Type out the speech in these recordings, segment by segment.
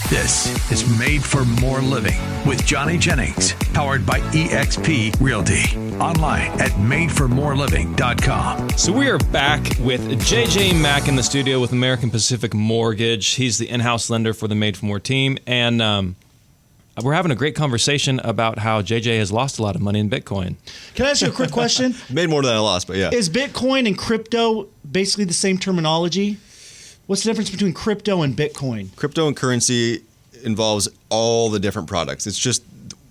This is Made for More Living with Johnny Jennings, powered by eXp Realty. Online at madeformoreliving.com. So we are back with JJ Mack in the studio with American Pacific Mortgage. He's the in-house lender for the Made for More team. And we're having a great conversation about how JJ has lost a lot of money in Bitcoin. Can I ask you a quick question? Made more than I lost, but yeah. Is Bitcoin and crypto basically the same terminology? What's the difference between crypto and Bitcoin? Crypto and currency involves all the different products. It's just,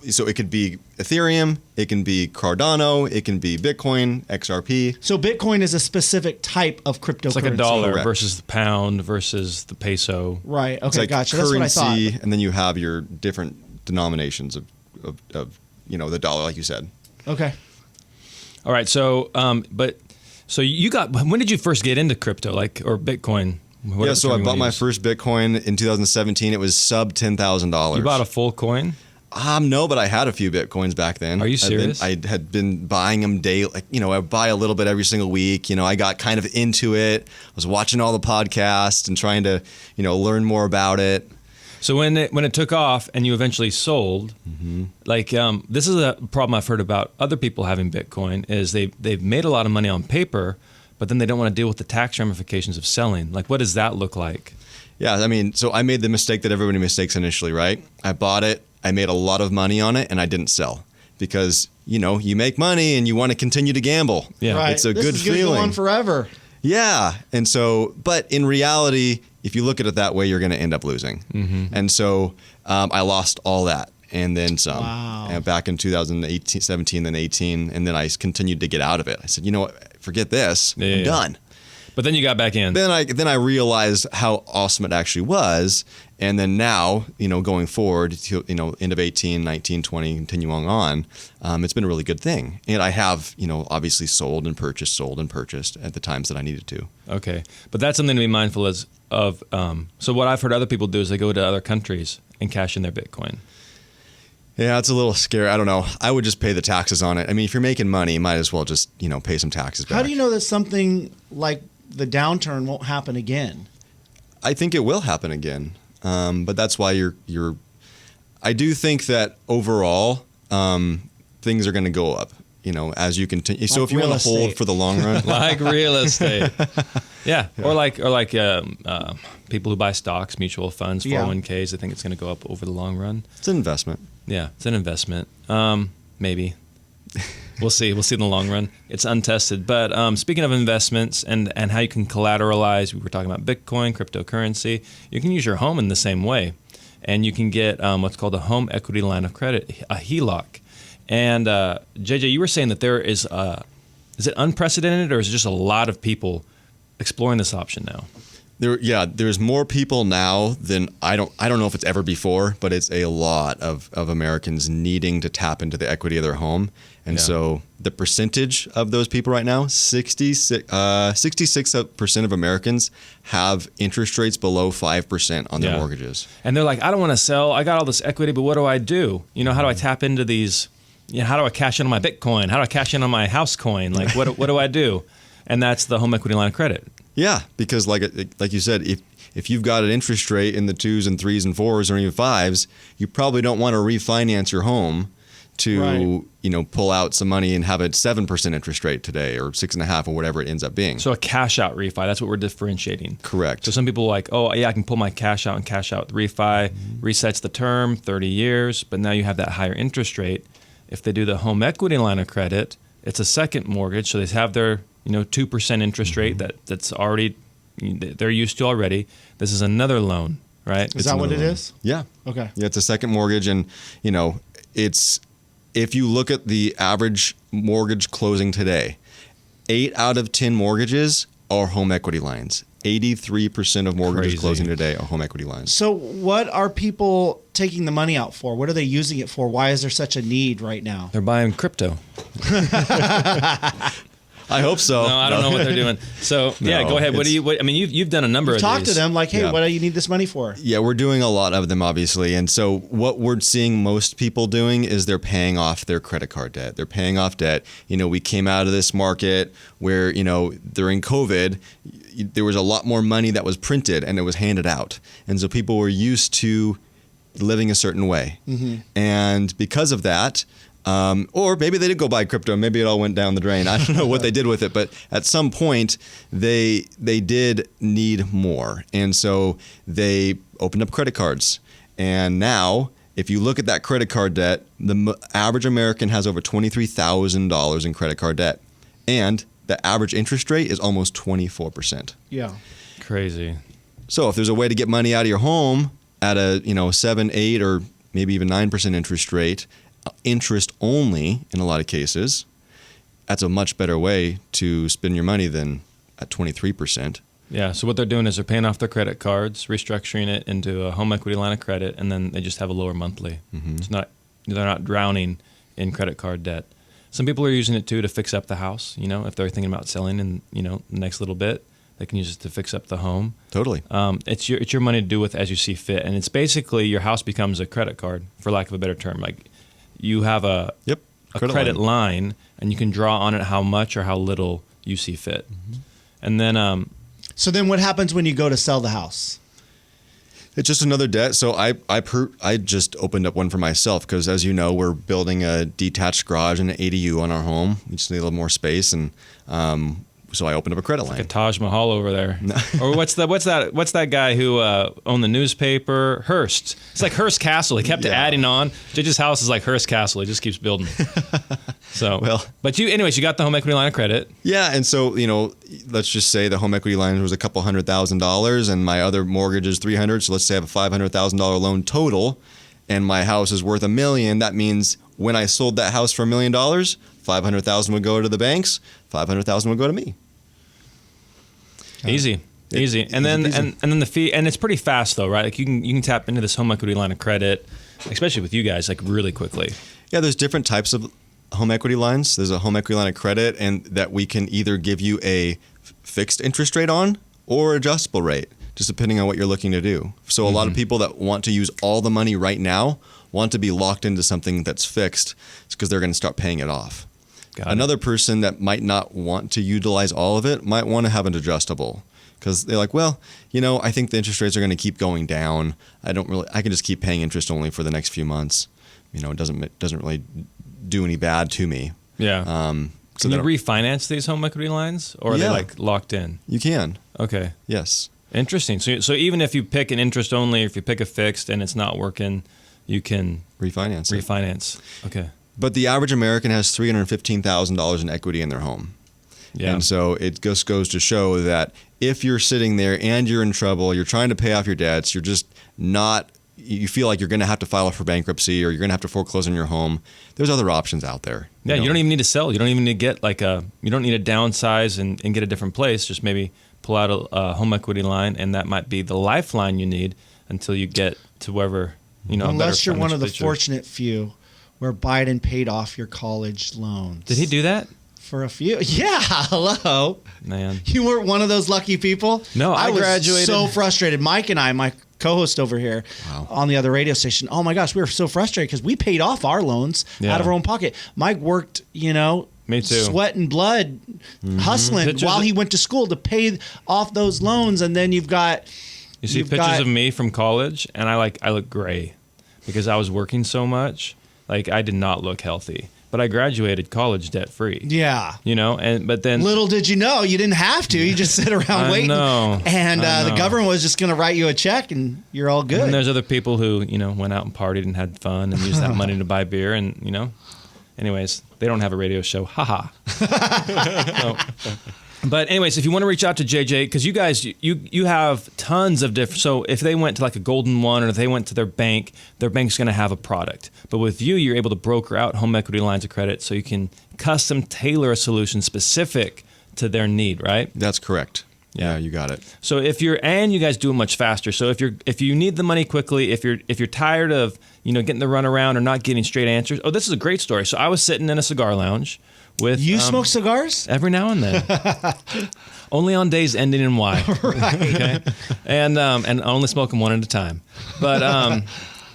so it could be Ethereum, it can be Cardano, it can be Bitcoin, XRP. So Bitcoin is a specific type of cryptocurrency. It's like a dollar Correct. versus the pound versus the peso. Right. Okay, It's like gotcha. currency, That's what I thought. and then you have your different denominations of the dollar, like you said. Okay. All right. So, so you got, when did you first get into crypto, or Bitcoin? Yeah, so I bought my first Bitcoin in 2017. It was sub $10,000. You bought a full coin? No, but I had a few Bitcoins back then. Are you serious? I had been buying them daily. I buy a little bit every single week. I got kind of into it. I was watching all the podcasts and trying to, learn more about it. So when it took off and you eventually sold, this is a problem I've heard about other people having Bitcoin is they've made a lot of money on paper, but then they don't want to deal with the tax ramifications of selling. What does that look like? Yeah, so I made the mistake that everybody mistakes initially, right? I bought it, I made a lot of money on it, and I didn't sell because, you make money and you want to continue to gamble. Yeah, right. It's a this good is gonna feeling. Go on forever. Yeah, and so, but in reality, if you look at it that way, you're going to end up losing. Mm-hmm. And so I lost all that and then some. Wow. And back in 2018, 17, then 18, and then I continued to get out of it. I said, you know what? Forget this. I'm done. But then you got back in. Then I realized how awesome it actually was. And then now, going forward, end of 18, 19, 20, continuing on, it's been a really good thing. And I have, obviously sold and purchased at the times that I needed to. Okay. But that's something to be mindful of. So what I've heard other people do is they go to other countries and cash in their Bitcoin. Yeah, it's a little scary. I don't know. I would just pay the taxes on it. I mean, if you're making money, you might as well just, pay some taxes back. How do you know that something like the downturn won't happen again? I think it will happen again. But that's why I do think that overall, things are going to go up, as you continue. So if you want to hold for the long run. Like real estate. Yeah. Or like people who buy stocks, mutual funds, 401ks, I think it's going to go up over the long run. It's an investment. Yeah, it's an investment. Maybe. We'll see. We'll see in the long run. It's untested. But speaking of investments and how you can collateralize, we were talking about Bitcoin, cryptocurrency. You can use your home in the same way. And you can get what's called a home equity line of credit, a HELOC. And JJ, you were saying that there is it unprecedented or is it just a lot of people exploring this option now? There's more people now than I don't know if it's ever before, but it's a lot of Americans needing to tap into the equity of their home. And so the percentage of those people right now, 66% of Americans have interest rates below 5% on their mortgages. And they're like, I don't want to sell. I got all this equity, but what do I do? How do I tap into these? How do I cash in on my Bitcoin? How do I cash in on my house coin? What do I do? And that's the home equity line of credit. Yeah, because like you said, if you've got an interest rate in the 2s and 3s and 4s or even 5s, you probably don't want to refinance your home to pull out some money and have a 7% interest rate today or 6.5% or whatever it ends up being. So a cash out refi, that's what we're differentiating. Correct. So some people are like, oh yeah, I can pull my cash out and cash out the refi, resets the term, 30 years, but now you have that higher interest rate. If they do the home equity line of credit, it's a second mortgage, so they have their 2% interest rate that's already they're used to already. This is another loan, right? Is that what it is? Yeah. Okay. Yeah, it's a second mortgage, and it's if you look at the average mortgage closing today, 8 out of 10 mortgages are home equity lines. 83% of mortgages closing today are home equity lines. So what are people taking the money out for? What are they using it for? Why is there such a need right now? They're buying crypto. I hope so. No, I don't know what they're doing. So yeah, No, go ahead. I mean, you've done a number of Talk these. to them like, hey, Yeah. what do you need this money for? Yeah, we're doing a lot of them, obviously. And so what we're seeing most people doing is they're paying off their credit card debt. They're paying off debt. We came out of this market where, during COVID, there was a lot more money that was printed and it was handed out. And so people were used to living a certain way. Mm-hmm. And because of that, or maybe they did go buy crypto. Maybe it all went down the drain. I don't know what they did with it, but at some point they did need more, and so they opened up credit cards. And now, if you look at that credit card debt, the average American has over $23,000 in credit card debt, and the average interest rate is almost 24%. Yeah. Crazy. So if there's a way to get money out of your home at a 7, 8, or maybe even 9% interest rate, interest only in a lot of cases, that's a much better way to spend your money than at 23%. Yeah. So what they're doing is they're paying off their credit cards, restructuring it into a home equity line of credit, and then they just have a lower monthly. Mm-hmm. They're not drowning in credit card debt. Some people are using it too to fix up the house. If they're thinking about selling in the next little bit, they can use it to fix up the home. Totally. It's your money to do with as you see fit, and it's basically your house becomes a credit card, for lack of a better term. Like you have a credit line, and you can draw on it how much or how little you see fit. Mm-hmm. And then So then what happens when you go to sell the house? It's just another debt. So I just opened up one for myself because, as you know, we're building a detached garage and an ADU on our home. We just need a little more space, and so I opened up a credit line. like a Taj Mahal over there. Or what's that guy who owned the newspaper? Hearst. It's like Hearst Castle. He kept adding on. JJ's house is like Hearst Castle. He just keeps building. So, but you got the home equity line of credit. Yeah, and so let's just say the home equity line was a couple $100,000, and my other mortgage is $300,000. So let's say I have a $500,000 loan total, and my house is worth $1 million. That means when I sold that house for $1 million, $500,000 would go to the banks, $500,000 would go to me. Easy. And then the fee, and it's pretty fast though, right? Like you can tap into this home equity line of credit, especially with you guys, like really quickly. Yeah, there's different types of home equity lines. There's a home equity line of credit, and that we can either give you a fixed interest rate on or adjustable rate, just depending on what you're looking to do. So a lot of people that want to use all the money right now want to be locked into something that's fixed because they're going to start paying it off. Another person that might not want to utilize all of it might want to have an adjustable because they're like, well, I think the interest rates are going to keep going down. I can just keep paying interest only for the next few months. It doesn't really do any bad to me. Yeah. So can you refinance these home equity lines, or are they like locked in? You can. Okay. Yes. Interesting. So even if you pick an interest only, or if you pick a fixed and it's not working, you can refinance. Okay. But the average American has $315,000 in equity in their home. Yeah. And so it just goes to show that if you're sitting there and you're in trouble, you're trying to pay off your debts, you're just not, you feel like you're going to have to file for bankruptcy or you're going to have to foreclose on your home, there's other options out there. Yeah, you don't even need to sell. You don't even need to get you don't need to downsize and get a different place. Just maybe pull out a home equity line, and that might be the lifeline you need until you get to wherever, Unless you're one of the fortunate few where Biden paid off your college loans. Did he do that? For a few. Yeah, hello. Man. You weren't one of those lucky people? No, I graduated. Was so frustrated. Mike and I, my co-host over here on the other radio station, oh my gosh, we were so frustrated because we paid off our loans out of our own pocket. Mike worked, Me too. Sweat and blood, hustling while he went to school to pay off those loans. And then you've got... You see pictures of me from college, and I look gray because I was working so much. Like, I did not look healthy, but I graduated college debt free. Yeah. But then little did you know, you didn't have to. You just sit around waiting. And the government was just going to write you a check and you're all good. And there's other people who, went out and partied and had fun and used that money to buy beer and, anyways, they don't have a radio show. Haha. But anyways, if you want to reach out to JJ, because you guys, you have tons of different, so if they went to like a Golden One or if they went to their bank's going to have a product. But with you, you're able to broker out home equity lines of credit so you can custom tailor a solution specific to their need, right? That's correct. Yeah, you got it. So and you guys do it much faster. So if you need the money quickly, if you're tired of getting the runaround or not getting straight answers. Oh, this is a great story. So I was sitting in a cigar lounge with You smoke cigars? every now and then. Only on days ending in Y. Right. Okay? And only smoke them one at a time. But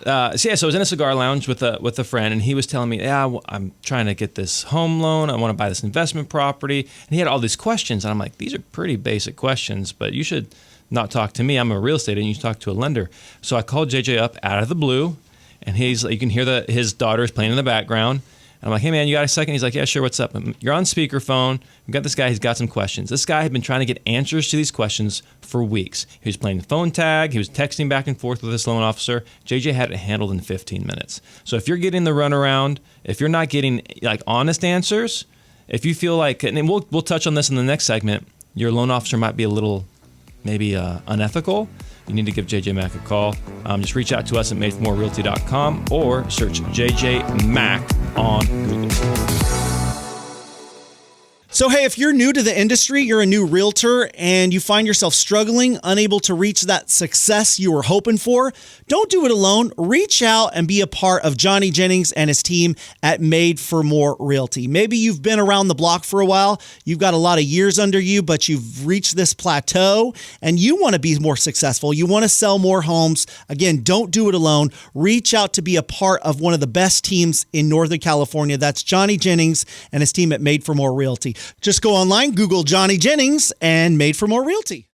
so I was in a cigar lounge with a friend, and he was telling me, I'm trying to get this home loan. I want to buy this investment property. And he had all these questions. And I'm like, these are pretty basic questions, but you should not talk to me. I'm a real estate agent. You should talk to a lender. So I called JJ up out of the blue, and you can hear his daughter is playing in the background. And I'm like, hey, man, you got a second? He's like, yeah, sure. What's up? You're on speakerphone. We've got this guy. He's got some questions. This guy had been trying to get answers to these questions for weeks. He was playing phone tag. He was texting back and forth with this loan officer. JJ had it handled in 15 minutes. So if you're getting the runaround, if you're not getting like honest answers, if you feel like, and we'll touch on this in the next segment, your loan officer might be a little maybe unethical, you need to give JJ Mack a call. Just reach out to us at madeformorerealty.com or search JJ Mack on Google. So, hey, if you're new to the industry, you're a new realtor, and you find yourself struggling, unable to reach that success you were hoping for, don't do it alone. Reach out and be a part of Johnny Jennings and his team at Made for More Realty. Maybe you've been around the block for a while. You've got a lot of years under you, but you've reached this plateau, and you want to be more successful. You want to sell more homes. Again, don't do it alone. Reach out to be a part of one of the best teams in Northern California. That's Johnny Jennings and his team at Made for More Realty. Just go online, Google Johnny Jennings and Made for More Realty.